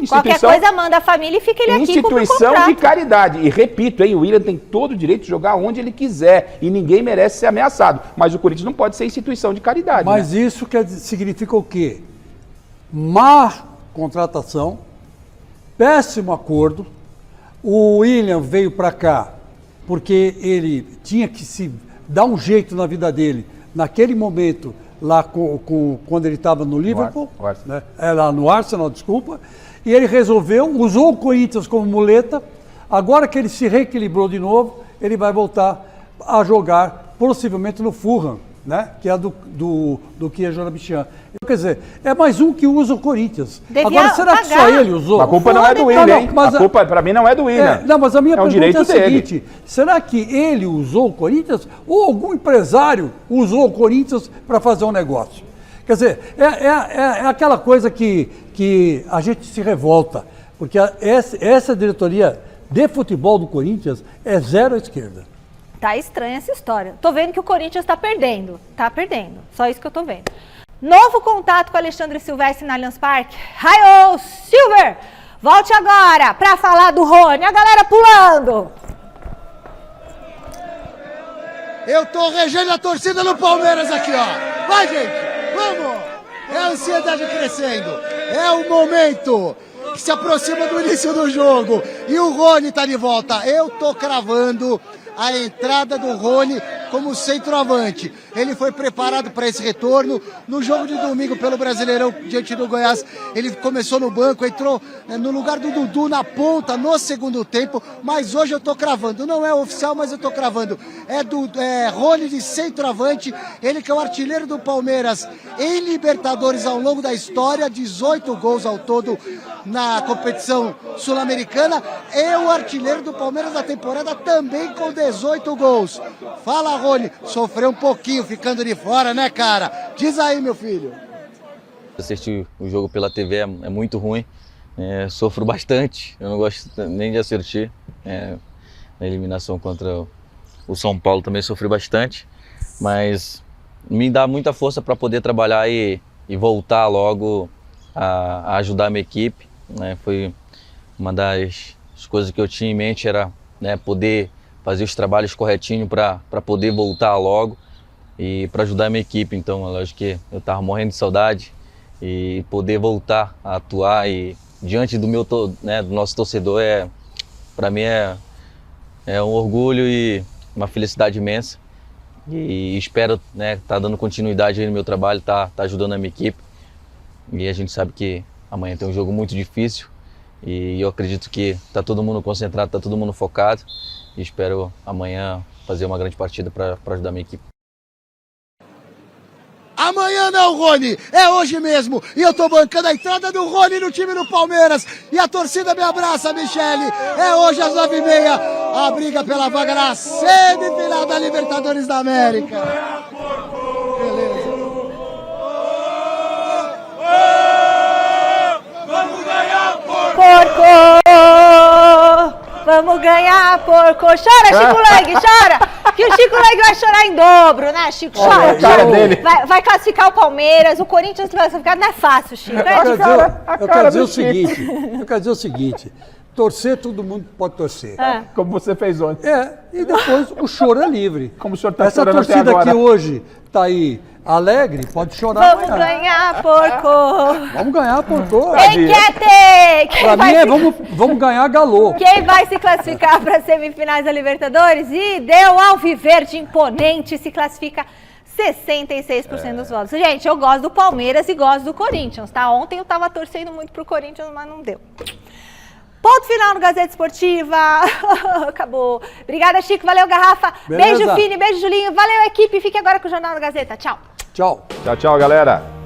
Qualquer coisa manda a família e fica ele aqui. Instituição de caridade. E repito, o Willian tem todo o direito de jogar onde ele quiser e ninguém merece ser ameaçado. Mas o Corinthians não pode ser instituição de caridade. Mas isso significa o quê? Má contratação, péssimo acordo. O Willian veio para cá porque ele tinha que se dar um jeito na vida dele naquele momento. Lá quando ele estava no Liverpool, né? Lá no Arsenal, desculpa, e ele resolveu, usou o Corinthians como muleta. Agora que ele se reequilibrou de novo, ele vai voltar a jogar possivelmente no Fulham, né? Que é do Kieran Bicham. Quer dizer, é mais um que usa o Corinthians. Agora, será que só ele usou? A culpa não é do Willian, hein? A culpa, para mim, não é do Willian. Não, mas a minha pergunta é a seguinte, será que ele usou o Corinthians ou algum empresário usou o Corinthians para fazer um negócio? Quer dizer, é aquela coisa que a gente se revolta, porque essa diretoria de futebol do Corinthians é zero à esquerda. Tá estranha essa história. Tô vendo que o Corinthians tá perdendo. Tá perdendo. Só isso que eu tô vendo. Novo contato com Alexandre Silvestre na Allianz Parque. Raio Silver! Volte agora para falar do Rony. A galera pulando. Eu tô regendo a torcida no Palmeiras aqui, ó. Vai, gente, vamos! É a ansiedade crescendo. É o momento que se aproxima do início do jogo. E o Rony tá de volta. Eu tô cravando a entrada do Rony como centroavante. Ele foi preparado para esse retorno. No jogo de domingo pelo Brasileirão diante do Goiás, ele começou no banco, entrou no lugar do Dudu na ponta no segundo tempo, mas hoje eu tô cravando. Não é oficial, mas eu tô cravando. É Rony de centroavante, ele que é o artilheiro do Palmeiras em Libertadores ao longo da história, 18 gols ao todo na competição sul-americana, e o artilheiro do Palmeiras da temporada também com 18 gols. Fala, Rony, sofreu um pouquinho ficando de fora, né, cara? Diz aí, meu filho. Assistir o jogo pela TV é muito ruim, sofro bastante, eu não gosto nem de assistir. Na eliminação contra o São Paulo também sofri bastante, mas me dá muita força para poder trabalhar e voltar logo a ajudar a minha equipe. Foi uma das coisas que eu tinha em mente, era poder fazer os trabalhos corretinho para poder voltar logo e para ajudar a minha equipe. Então, lógico que eu estava morrendo de saudade e poder voltar a atuar e diante do do nosso torcedor para mim é um orgulho e uma felicidade imensa. E espero tá dando continuidade aí no meu trabalho, tá ajudando a minha equipe. E a gente sabe que amanhã tem um jogo muito difícil e eu acredito que tá todo mundo concentrado, tá todo mundo focado. E espero amanhã fazer uma grande partida para ajudar a minha equipe. Amanhã não, Rony, é hoje mesmo. E eu tô bancando a entrada do Rony no time do Palmeiras. E a torcida me abraça, Michele. É hoje às 9h30, a briga pela vaga na semifinal da Libertadores da América. Beleza. Vamos ganhar, porco! Vamos ganhar, porco! Chora, Chico Lang, chora! Que o Chico Lang vai chorar em dobro, né, Chico? Chora, chora. Vai classificar o Palmeiras, o Corinthians classificado não é fácil, Chico. Eu quero dizer o seguinte, torcer todo mundo pode torcer. Como você fez ontem. E depois o choro é livre. Como o senhor tá Essa torcida que hoje está aí alegre, pode chorar. Vamos ganhar, porco! Vamos ganhar, porco! Quem quer ter? Pra mim vamos ganhar galô. Quem vai se classificar para as semifinais da Libertadores? E deu Alviverde imponente, se classifica 66% dos votos. Gente, eu gosto do Palmeiras e gosto do Corinthians, tá? Ontem eu tava torcendo muito pro Corinthians, mas não deu. Ponto final no Gazeta Esportiva. Acabou. Obrigada, Chico. Valeu, Garrafa. Beleza. Beijo, Fini. Beijo, Julinho. Valeu, equipe. Fique agora com o Jornal da Gazeta. Tchau. Tchau. Tchau, tchau, galera.